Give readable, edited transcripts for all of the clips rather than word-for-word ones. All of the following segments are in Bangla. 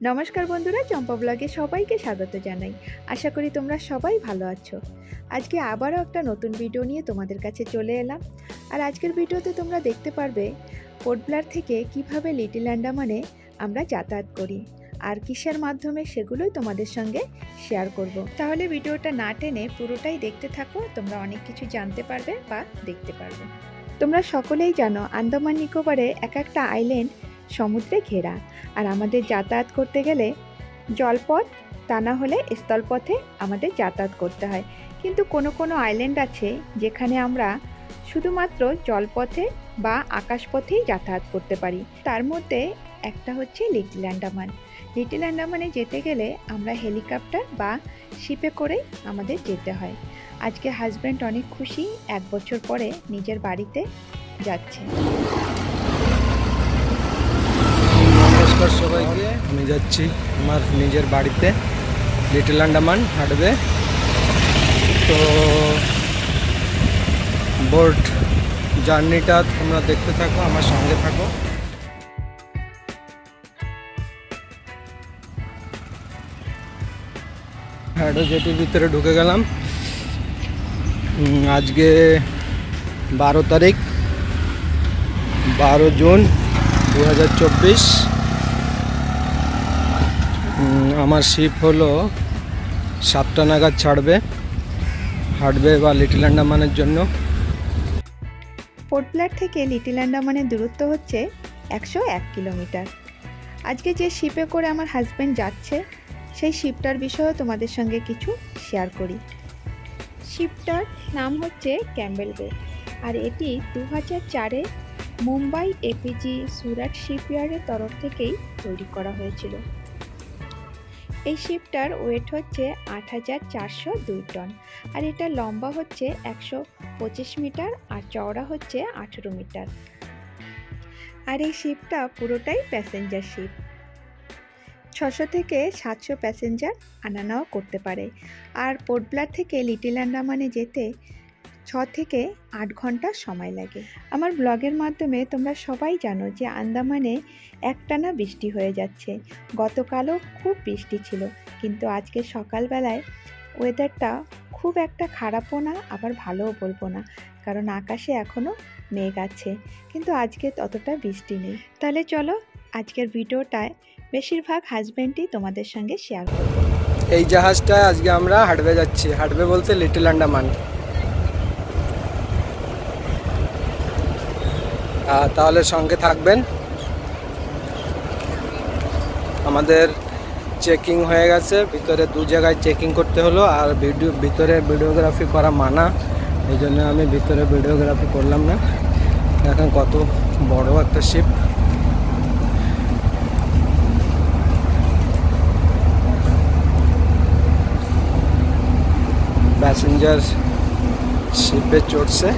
নমস্কার বন্ধুরা, চম্পা ব্লগে সবাইকে স্বাগত জানাই। আশা করি তোমরা সবাই ভালো আছো। আজকে আবারও একটা নতুন ভিডিও নিয়ে তোমাদের কাছে চলে এলাম। আর আজকের ভিডিওতে তোমরা দেখতে পারবে পোর্ট ব্লেয়ার থেকে কিভাবে লিটল আন্ডামানে আমরা যাতায়াত করি আর কিসের মাধ্যমে সেগুলোই তোমাদের সঙ্গে শেয়ার করব। তাহলে ভিডিওটা না টেনে পুরোটাই দেখতে থাকো, তোমরা অনেক কিছু জানতে পারবে বা দেখতে পারবে। তোমরা সকলেই জানো আন্দামান নিকোবরে এক একটা আইল্যান্ড সমুদ্রে ঘেরা, আর আমাদের যাতায়াত করতে গেলে জলপথ তা না হলে স্থলপথে আমাদের যাতায়াত করতে হয়। কিন্তু কোনো কোনো আইল্যান্ড আছে যেখানে আমরা শুধুমাত্র জলপথে বা আকাশপথেই যাতায়াত করতে পারি। তার মধ্যে একটা হচ্ছে লিটল আন্ডামান। লিটল আন্ডামানে যেতে গেলে আমরা হেলিকপ্টার বা শিপে করেই আমাদের যেতে হয়। আজকে হাজব্যান্ড অনেক খুশি, 1 বছর পরে নিজের বাড়িতে যাচ্ছে। নমস্কার সবাইকে, আমি যাচ্ছি আমার নিজের বাড়িতে লিটল আন্ডামান হাঁটবে। তো বোট জার্নিটা তোমরা দেখতে থাকো, আমার সঙ্গে থাকো। হ্যাডো জেটির ভিতরে ঢুকে গেলাম। আজকে 12 তারিখ 12 জুন 2024। আমার শিপ হলো 7টা নাগাদ ছাড়বে, হাঁটবে বা লিটল আন্ডামানের জন্য। পোর্ট ব্লেয়ার থেকে লিটল আন্ডামানের দূরত্ব হচ্ছে 101 কিলোমিটার। আজকে যে শিপে করে আমার হাজব্যান্ড যাচ্ছে সেই শিপটার বিষয়েও তোমাদের সঙ্গে কিছু শেয়ার করি। শিপটার নাম হচ্ছে ক্যাম্বেল বে, আর এটি 2004-এ মুম্বাই এপিজি সুরাট শিপইয়ার্ডের তরফ থেকেই তৈরি করা হয়েছিল। এই শিপটার ওয়েট হচ্ছে 8,402 টন, আর এটা লম্বা হচ্ছে 125 মিটার আর চওড়া হচ্ছে 18 মিটার। আর এই শিপটা পুরোটাই প্যাসেঞ্জার শিপ। 600 থেকে 700 প্যাসেঞ্জার আনা নেওয়া করতে পারে। আর পোর্ট ব্লেয়ার থেকে লিটল আন্ডামানে যেতে 6 থেকে 8 ঘন্টা সময় লাগে। আমার ব্লগের মাধ্যমে তোমরা সবাই জানো যে আন্দামানে একটানা বৃষ্টি হয়ে যাচ্ছে। গতকালও খুব বৃষ্টি ছিল, কিন্তু আজকে সকালবেলায় ওয়েদারটা খুব একটা খারাপও না আবার ভালোও বলবো না, কারণ আকাশে এখনও মেঘ আছে, কিন্তু আজকে ততটা বৃষ্টি নেই। তাহলে চলো আজকের ভিডিওটায় বেশিরভাগ হাজব্যান্ডই তোমাদের সঙ্গে শেয়ার করবো। এই জাহাজটায় আজকে আমরা হাঁটবে যাচ্ছি, হাঁটবে বলতে লিটল আন্ডামান। তাহলে সঙ্গে থাকবেন। আমাদের চেকিং হয়ে গেছে, ভিতরে 2 জায়গায় চেকিং করতে হলো, আর ভিতরে ভিডিওগ্রাফি করা মানা, এই জন্য আমি ভিতরে ভিডিওগ্রাফি করলাম না। এখন কত বড় একটা শিপ। প্যাসেঞ্জার শিপে চড়ছে।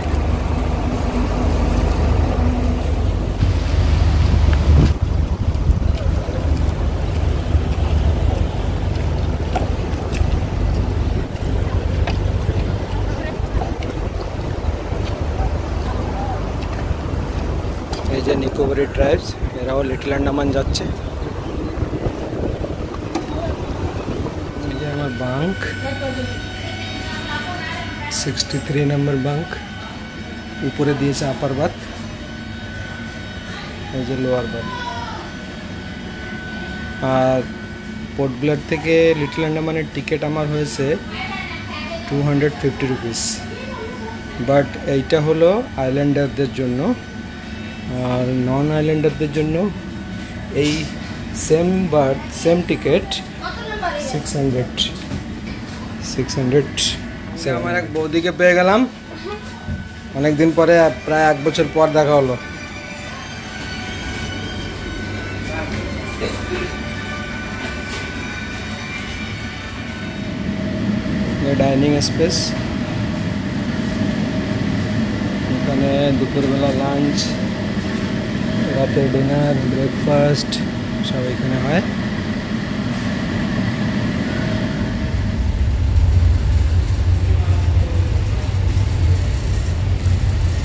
এই যে নিকোবরি ট্রাইবস, এরাও লিটল আন্ডামান যাচ্ছে। এই যে আমার বাঙ্ক, 63 নম্বর বাঙ্ক। উপরে দিয়েছে আপার বাথ, এই যে লোয়ার বাথ। আর পোর্ট ব্লেয়ার থেকে লিটল আন্ডামানের টিকিট আমার হয়েছে 250 রুপিস। বাট এইটা হলো আইল্যান্ডারদের জন্য, আর নন আইল্যান্ডারদের জন্য এই সেম টিকিট 600। আমার এক বৌদিকে পেয়ে গেলাম অনেকদিন পরে, প্রায় 1 বছর পর দেখা হলো। ডাইনিং স্পেস, এখানে দুপুরবেলা লাঞ্চ, রাতে ডিনার, ব্রেকফাস্ট সব এখানে হয়।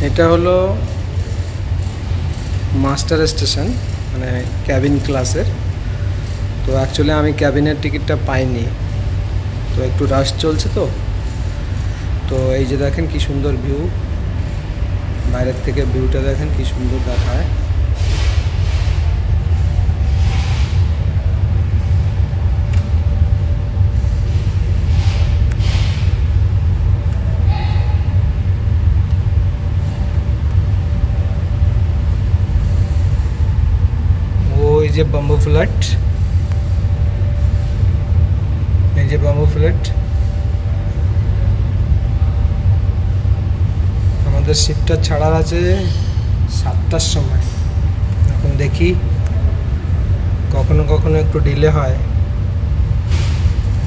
এটা হলো মাস্টার স্টেশন, মানে ক্যাবিন ক্লাসের। তো অ্যাকচুয়ালি আমি ক্যাবিনের টিকিটটা পাইনি, তো একটু রাশ চলছে। তো এই যে দেখেন কি সুন্দর ভিউ, বাইরের থেকে ভিউটা দেখেন কি সুন্দর দেখায়। ওই যে বাম্বু ফ্ল্যাট, এই যে বাম্বু ফ্ল্যাট। আমাদের শিপটা ছাড়ার আছে 7টার সময়। এখন দেখি, কখনো কখনো একটু ডিলে হয়।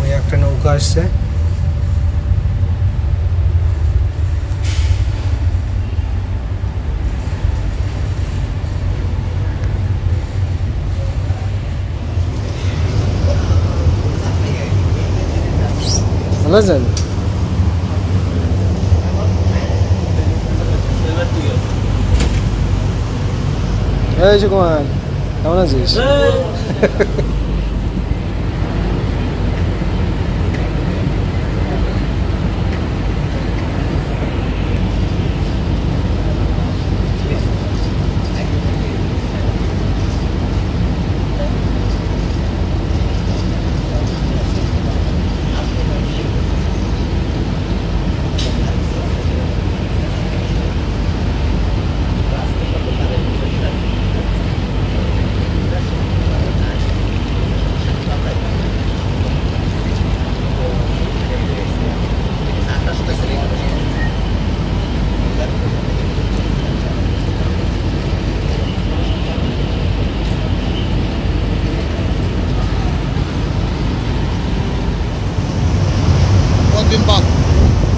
ওই একটা নৌকা আসছে। ভালো আছেন? এই সুকুমার, কেমন আছিস?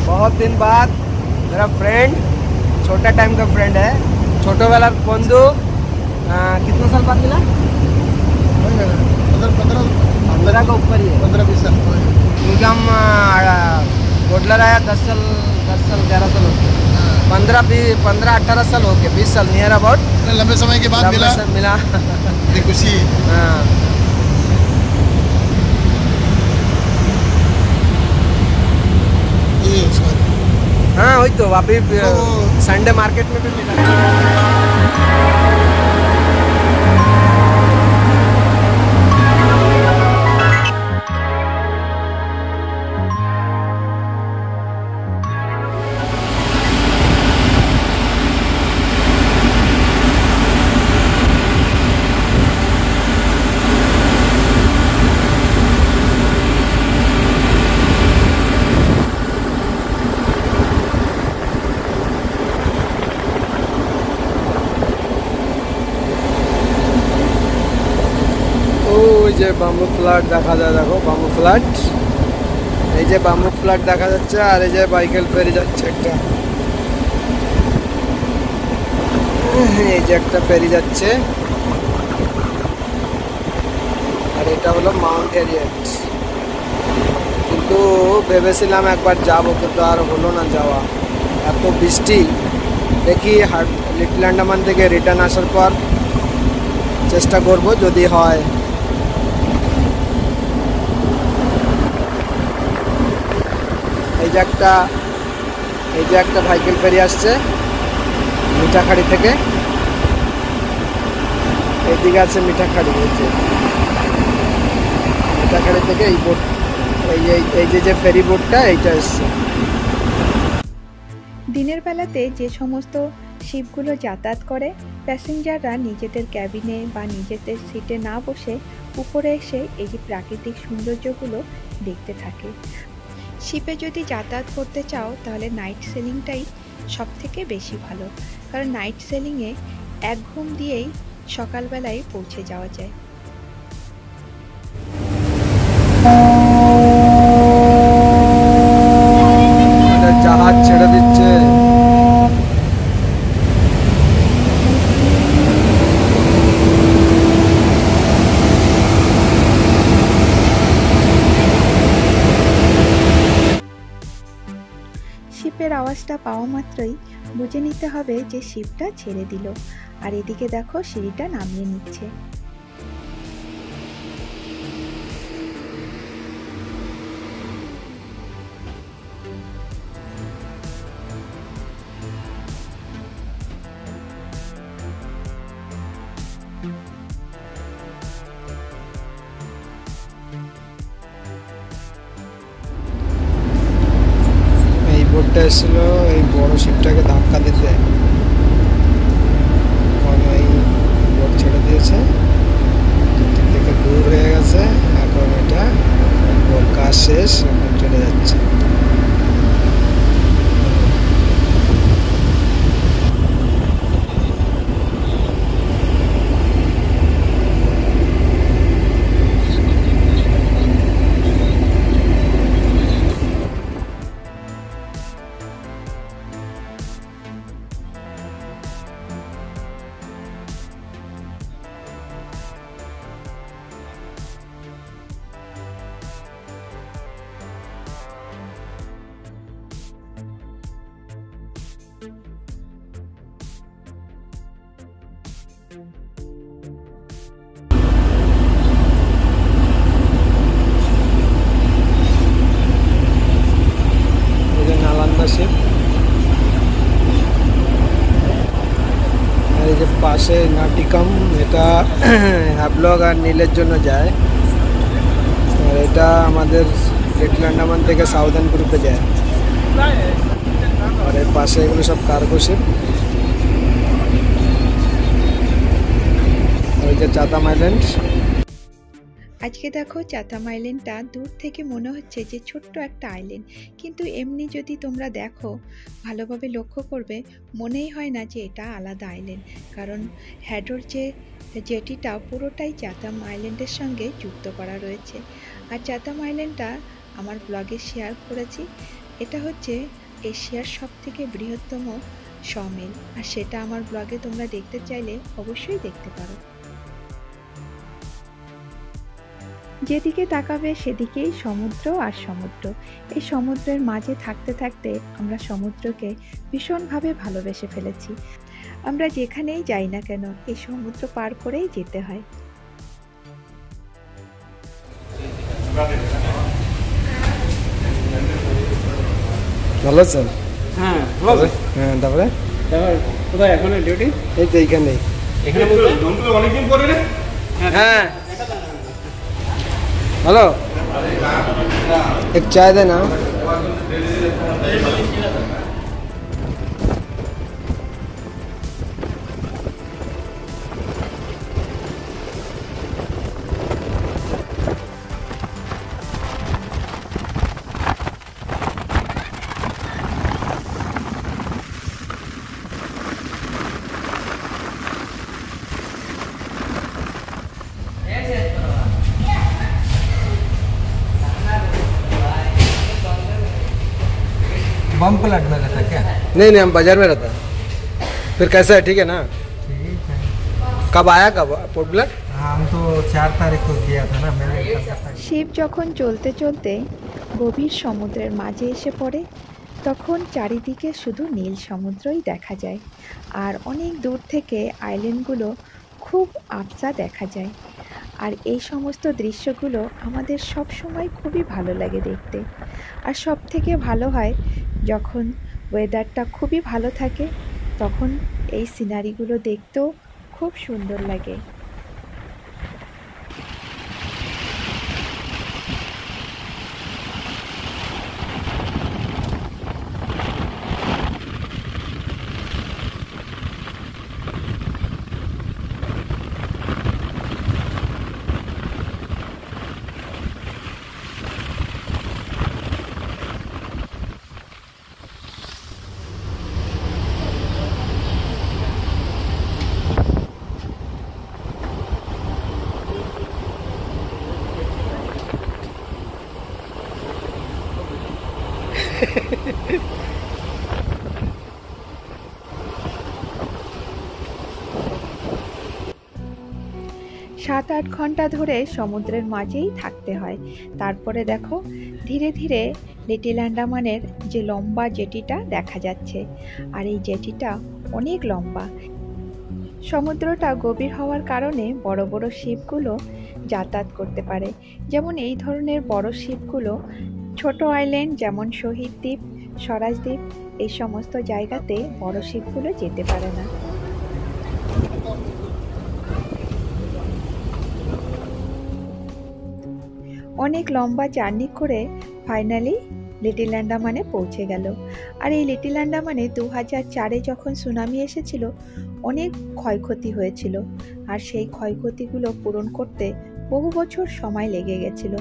बहुत दिन बाद मेरा फ्रेंड, छोटा टाइम का फ्रेंड है, छोटे वाला बंधु। कितना साल बाद मिला? 15 का ऊपर ही है, 15-20 साल। इनकम गोडलर आया 10 साल 11 साल हो गए, 15-18 साल हो गए, 20 साल नियर अबाउट। लंबे समय के बाद मिला खुशी। हाँ, हाँ वही तो अभी संडे मार्केट में भी मिला। যে বাম্বু ফ্ল্যাট দেখা যায়, দেখো বাম্বু ফ্ল্যাট, এই যে বাম্বু ফ্ল্যাট দেখা যাচ্ছে। আর এই যে বাইকেল ফেরি যাচ্ছে একটা, এই যে একটা ফেরি যাচ্ছে। আর এটা হলো মাউন্ট হ্যারিয়েট। কিন্তু ভেবেছিলাম একবার যাবো, কিন্তু আর হলো না যাওয়া, এত বৃষ্টি। দেখি লিটল আন্ডামান থেকে রিটার্ন আসার পর চেষ্টা করব যদি হয়। এই যে একটা ভাইকেল ফেরি আসছে মিঠাখাড়ি থেকে, এইদিকে আছে মিঠাখাড়ি। মিঠাখাড়ি থেকে এই বোট, এই যে ফেরি বোটটা এইটা এসছে। দিনের বেলাতে যে সমস্ত শিপগুলো যাতায়াত করে, প্যাসেঞ্জাররা নিজেদের ক্যাবিনে বা নিজেদের সিটে না বসে উপরে এসে এই যে প্রাকৃতিক সৌন্দর্যগুলো দেখতে থাকে। শিপে যদি যাতায়াত করতে চাও তাহলে নাইট সেলিংটাই সব থেকে বেশি ভালো, কারণ নাইট সেলিংয়ে এক ঘুম দিয়েই সকালবেলায় পৌঁছে যাওয়া যায়। জাহাজ ছেড়ে দিচ্ছে। শিপের আওয়াজটা পাওয়া মাত্রই বুঝে নিতে হবে যে শিপটা ছেড়ে দিল। আর এদিকে দেখো সিঁড়িটা নামিয়ে নিচ্ছে। এসেছিল এই বড় শিপটাকে ধাক্কা দিতে, এই বোট ছেড়ে দিয়েছে, থেকে দূর হয়ে গেছে। এখন এটা ওর কাজ শেষ, এখন চলে যাচ্ছে। নালান্দা শিপ, আর এই যে পাশে নাটিকাম, এটা হ্যাবলগ আর নীলের জন্য যায়। আর এটা আমাদের লিটল আন্ডামান থেকে সাউদার্ন গ্রুপে যায়। আর এর পাশে এগুলো সব কার্গো শিপ। ওই যে চাতাম আইল্যান্ড। আজকে দেখো চাতাম আইল্যান্ডটা দূর থেকে মনে হচ্ছে যে ছোট্ট একটা আইল্যান্ড, কিন্তু এমনি যদি তোমরা দেখো ভালোভাবে লক্ষ্য করবে মনেই হয় না যে এটা আলাদা আইল্যান্ড, কারণ হ্যাডোর যে জেটিটা পুরোটাই চাতাম আইল্যান্ডের সঙ্গে যুক্ত করা রয়েছে। আর চাতাম আইল্যান্ডটা আমার ব্লগে শেয়ার করেছি। এটা হচ্ছে এশিয়ার সবথেকে বৃহত্তম সমিল, আর সেটা আমার ব্লগে তোমরা দেখতে চাইলে অবশ্যই দেখতে পারো। যেদিকে তাকাবে সেদিকেই সমুদ্র আর সমুদ্র। এই সমুদ্রের মাঝে থাকতে থাকতে আমরা সমুদ্রকে ভীষণভাবে ভালোবেসে ফেলেছি। আমরা যেখানেই যাই না কেন এই সমুদ্র পার করেই যেতে হয়। ভালো আছেন? হ্যাঁ, হ্যাঁ, তারপরে কোথায় এখন ডিউটি? এই তো এইখানেই। এখানে অনেকদিন পরে রে। হ্যাঁ, हेलो, एक चाय देना। बम प्लाट में रहता क्या? नहीं, हम बाजार में रहता। फिर कैसा है? ठीक है ना? ठीक है। कब आया, कब पोर्ट ब्लेयर? हम तो 4 तारीख को गया था ना, मैंने শিপ যখন চলতে চলতে গভীর সমুদ্রের মাঝে এসে পড়ে, তখন চারিদিকে শুধু নীল সমুদ্রই দেখা যায়, আর অনেক দূর থেকে আইল্যান্ডগুলো খুব আবছা দেখা যায়। আর এই সমস্ত দৃশ্যগুলো আমাদের সব সময় খুবই ভালো লাগে দেখতে। আর সব থেকে ভালো হয় যখন ওয়েদারটা খুবই ভালো থাকে, তখন এই সিনারিগুলো দেখতেও খুব সুন্দর লাগে। সাত আট ঘন্টা ধরে সমুদ্রের মাঝেই থাকতে হয়। তারপরে দেখো ধীরে ধীরে লিটল আন্ডামানের যে লম্বা জেটিটা দেখা যাচ্ছে, আর এই জেটিটা অনেক লম্বা। সমুদ্রটা গভীর হওয়ার কারণে বড় বড় শিপগুলো যাতায়াত করতে পারে। যেমন এই ধরনের বড় শিপগুলো ছোট আইল্যান্ড যেমন শহীদ দ্বীপ, স্বরাজ দ্বীপ, এই সমস্ত জায়গাতে বড় শিপগুলো যেতে পারে না। অনেক লম্বা জার্নি করে ফাইনালি লিটিল আন্দামানে পৌঁছে গেল। আর এই লিটিল আন্দামানে 2004-এ যখন সুনামি এসেছিল অনেক ক্ষয়ক্ষতি হয়েছিল, আর সেই ক্ষয়ক্ষতিগুলো পূরণ করতে বহু বছর সময় লেগে গেছিল।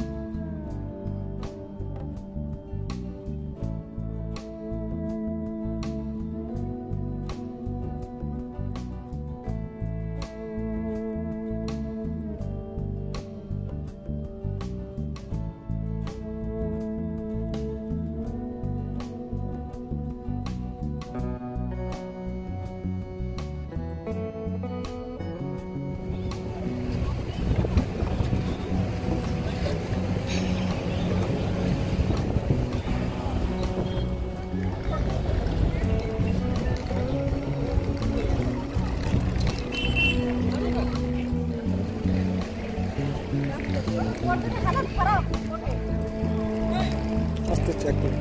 আস্তে চেক করি।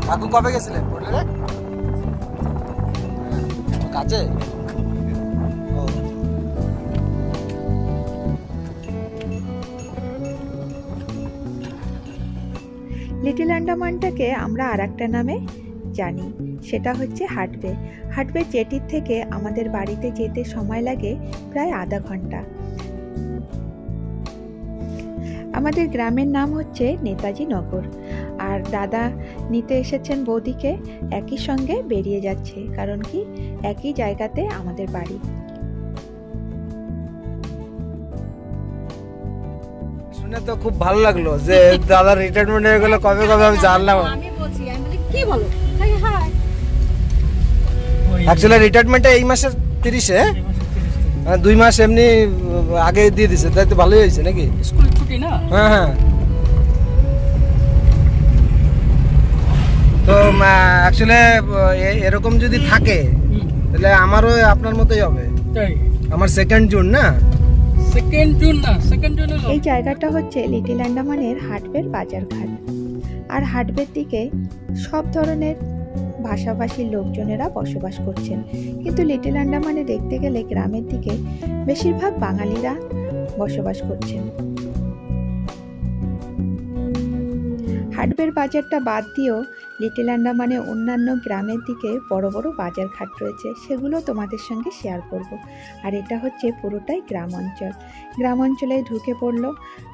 কাকু কবে গেছিলেন বললে রে? কাজে? ও। লিটিল আন্দামানটাকে আমরা আর একটা নামে জানি, সেটা হচ্ছে হাটবে। হাটবে জেটির থেকে আমাদের বাড়িতে যেতে সময় লাগে প্রায় আধা ঘন্টা। আমাদের গ্রামের নাম হচ্ছে নেতাজি নগর। আর দাদা নিতে এসেছেন বৌদিকে, একই সঙ্গে বেরিয়ে যাচ্ছে, কারণ কি একই জায়গাতে আমাদের বাড়ি। শুনে তো খুব ভালো লাগলো যে দাদার রিটায়ারমেন্ট হয়ে গেল কবে কবে আমি জানলাম। আমি বলছি, আমি বলি কি বলো, তাই হ্যাঁ অ্যাকচুয়ালি রিটায়ারমেন্টটা এই মাসের 30-এ, 2 মাস এমনি আগে দিয়ে দিছে, তাই তো ভালোই হয়েছে নাকি? স্কুল ছুটি না? হ্যাঁ হ্যাঁ। তো অ্যাকচুয়ালি এরকম যদি থাকে তাহলে আমারও আপনার মতোই হবে। তাই আমার 2 জুন না? 2 জুন না, 2 জুন হলো। এই জায়গাটা হচ্ছে লিটিল আন্দামানের হাটবের বাজারঘাট। আর হাটবের দিকে সব ধরনের ভাষাভাষীর লোকজনেরা বসবাস করছেন, কিন্তু লিটিল আন্দামানে দেখতে গেলে গ্রামের দিকে বেশিরভাগ বাঙালিরা বসবাস করছেন। হাটবের বাজারটা বাদ দিয়েও লিটিল আন্দামানে অন্যান্য গ্রামের দিকে বড় বড় বাজারঘাট রয়েছে, সেগুলো তোমাদের সঙ্গে শেয়ার করব। আর এটা হচ্ছে পুরোটাই গ্রাম অঞ্চল। গ্রাম অঞ্চলে ঢুকে পড়লো,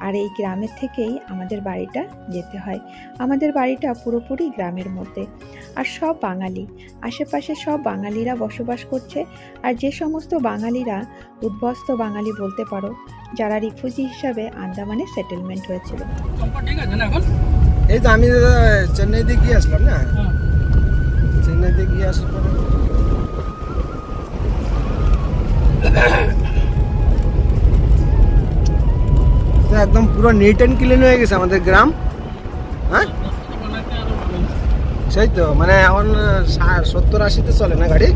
আর এই গ্রামের থেকেই আমাদের বাড়িটা যেতে হয়। আমাদের বাড়িটা পুরোপুরি গ্রামের মধ্যে, আর সব বাঙালি, আশেপাশে সব বাঙালিরা বসবাস করছে। আর যে সমস্ত বাঙালিরা উদ্বস্ত বাঙালি বলতে পারো, যারা রিফিউজি হিসাবে আন্দামানে সেটেলমেন্ট হয়েছিল। সম্পর্ক ঠিক আছে না এখন? এই তো আমি চেন্নাইতে গিয়ে আসলাম না, চেন্নাইতে গিয়ে আসার পরে একদম পুরো নিট অ্যান্ড ক্লিন হয়ে গেছে আমাদের গ্রাম। হ্যাঁ সেই তো, মানে এখন 70-80-তে চলে না গাড়ি?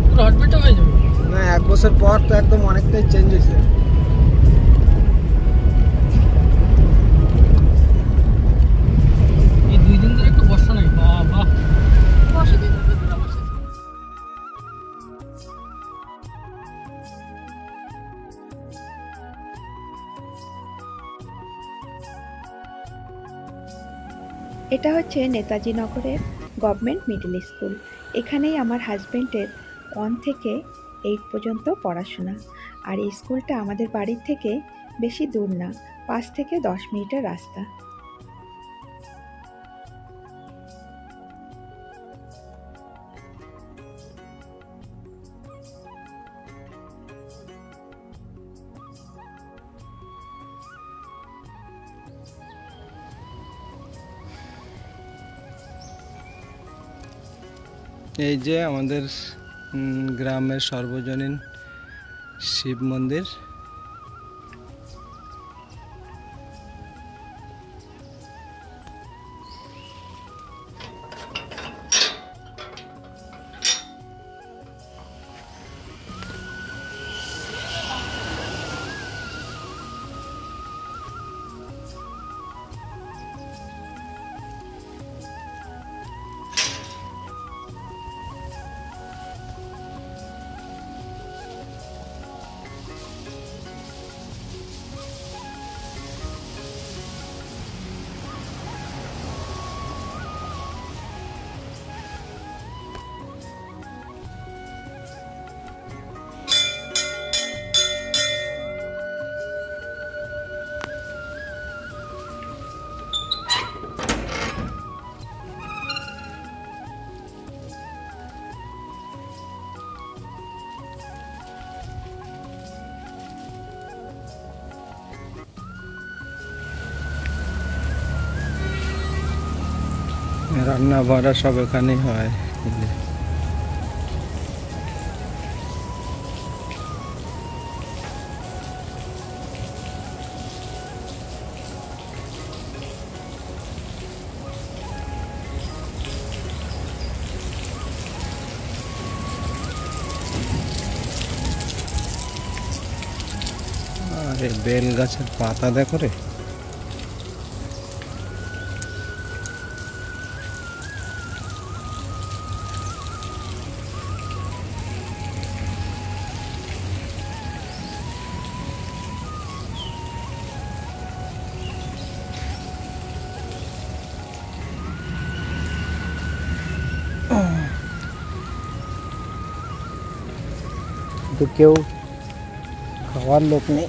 পুরো হটবেটা হয়ে যাবে না, 1 বছর পর তো একদম অনেকটাই চেঞ্জ হয়েছে। এই 2 দিন ধরে একটু বর্ষা নাই। বাবা বসে দিন পুরো বসে। এটা হচ্ছে নেতাজি নগরের গভর্নমেন্ট মিডল স্কুল। এখানেই আমার হাজব্যান্ডের 1 থেকে 8 পর্যন্ত পড়াশোনা। আর এই স্কুলটা আমাদের বাড়ির থেকে বেশি দূর না, 5 থেকে 10 মিনিটের রাস্তা। এই যে আমাদের গ্রামের সর্বজনীন শিব মন্দির। রান্না বাড়া সব এখানেই হয়। আরে বেল গাছের পাতা দেখো রে। তো কেউ খাওয়ার লোক নেই।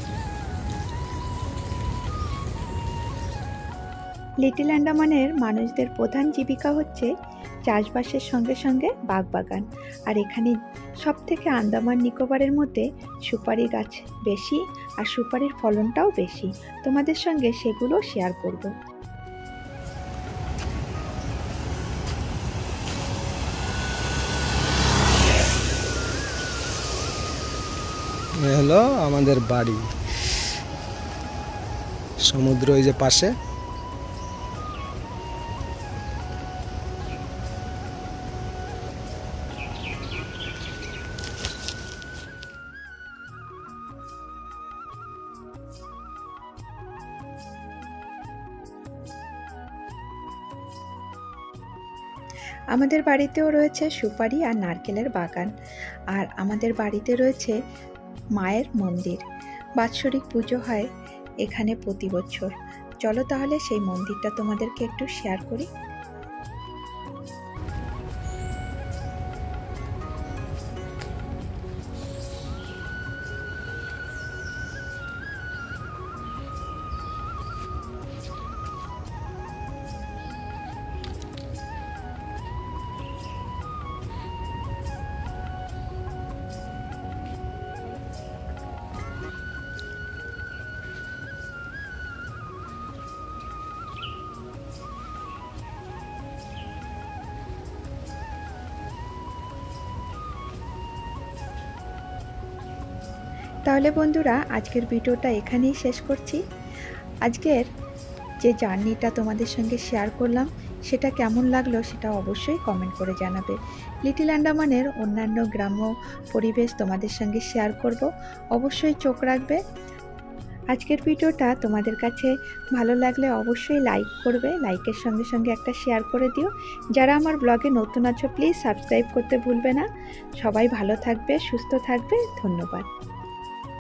লিটল আন্দামানের মানুষদের প্রধান জীবিকা হচ্ছে চাষবাসের সঙ্গে সঙ্গে বাগবাগান। আর এখানে সব থেকে আন্দামান নিকোবরের মধ্যে সুপারি গাছ বেশি, আর সুপারির ফলনটাও বেশি। তোমাদের সঙ্গে সেগুলো শেয়ার করব। এ হলো আমাদের বাড়ি, সমুদ্র ওই যে পাশে। আমাদের বাড়িতেও রয়েছে সুপারি আর নারকেলের বাগান। আর আমাদের বাড়িতে রয়েছে মায়ের মন্দির, বাৎসরিক পুজো হয় এখানে প্রতি বছর। চলো তাহলে সেই মন্দিরটা তোমাদেরকে একটু শেয়ার করি। তাহলে বন্ধুরা, আজকের ভিডিওটা এখানেই শেষ করছি। আজকের যে জার্নিটা তোমাদের সঙ্গে শেয়ার করলাম সেটা কেমন লাগলো সেটা অবশ্যই কমেন্ট করে জানাবে। লিটল আন্দামানের অন্যান্য গ্রাম্য পরিবেশ তোমাদের সঙ্গে শেয়ার করব, অবশ্যই চোখ রাখবে। আজকের ভিডিওটা তোমাদের কাছে ভালো লাগলে অবশ্যই লাইক করবে, লাইকের সঙ্গে সঙ্গে একটা শেয়ার করে দিও। যারা আমার ব্লগে নতুন আছো প্লিজ সাবস্ক্রাইব করতে ভুলবে না। সবাই ভালো থাকবে, সুস্থ থাকবে। ধন্যবাদ।